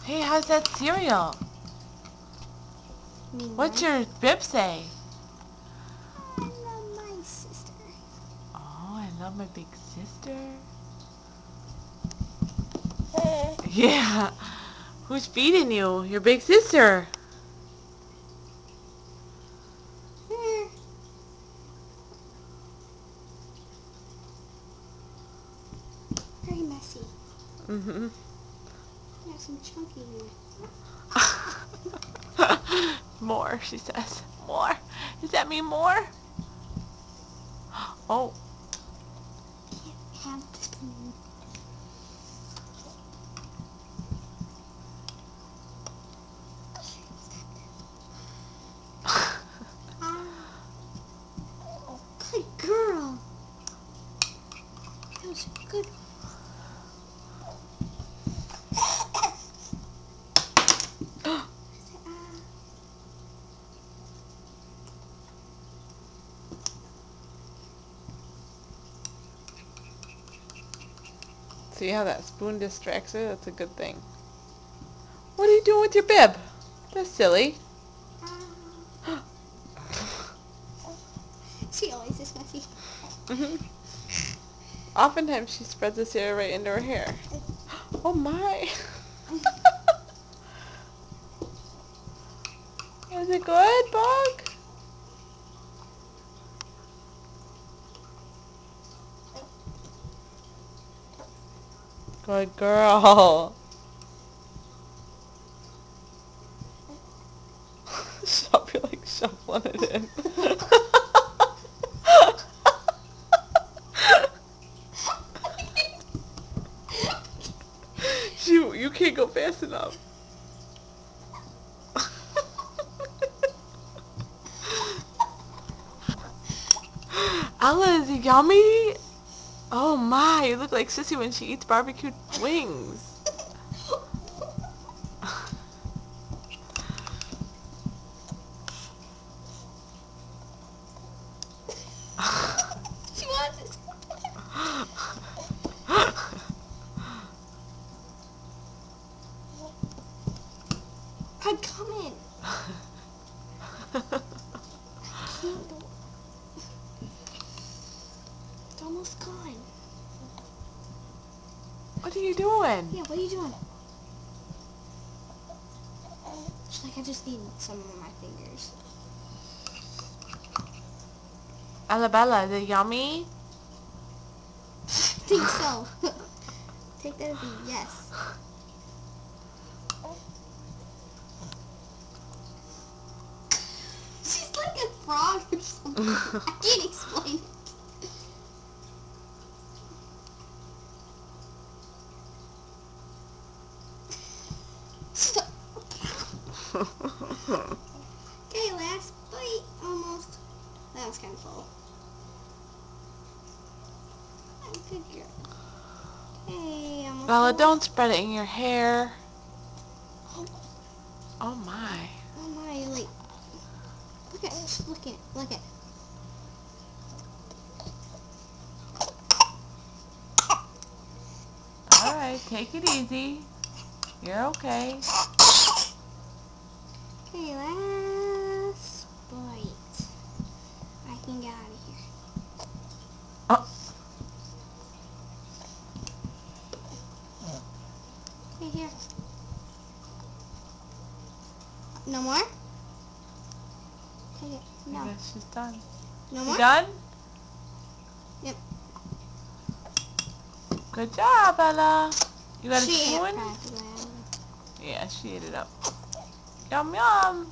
Hey, how's that cereal? What's your bib say? I love my sister. Oh, I love my big sister. Yeah. Who's feeding you? Your big sister. Very messy. Mm-hmm. There's some chunky in it. More, she says. More. Does that mean more? Oh. Can't have the spoon. Good girl. That was good. See how that spoon distracts her? That's a good thing. What are you doing with your bib? That's silly. She always is messy. Oftentimes she spreads the cereal right into her hair. Oh my. Is it good, Bug? Good girl. Shop, you're like shuffling it in. You can't go fast enough. Ella, is it yummy? Oh my, you look like Sissy when she eats barbecued wings. She wants it. I'm coming. It's almost gone. What are you doing? Yeah, what are you doing? She's like, I just need some of my fingers. Alabella, is it yummy? I think so. Take that as a yes. She's like a frog or something. I can't explain it. Okay, last bite. Almost. That was kind of full. Good girl. Hey, almost. Bella, full. don't spread it in your hair. Oh my. Oh my, like. Look at it. Look at it. Look at it. Alright, take it easy. You're okay. Okay, last bite. I can get out of here. Oh. Okay, here. No more? Take it. No. I guess she's done. No You more? done? Yep. Good job, Ella. You got a She ate spoon? practically. Yeah, she ate it up. Yum, yum.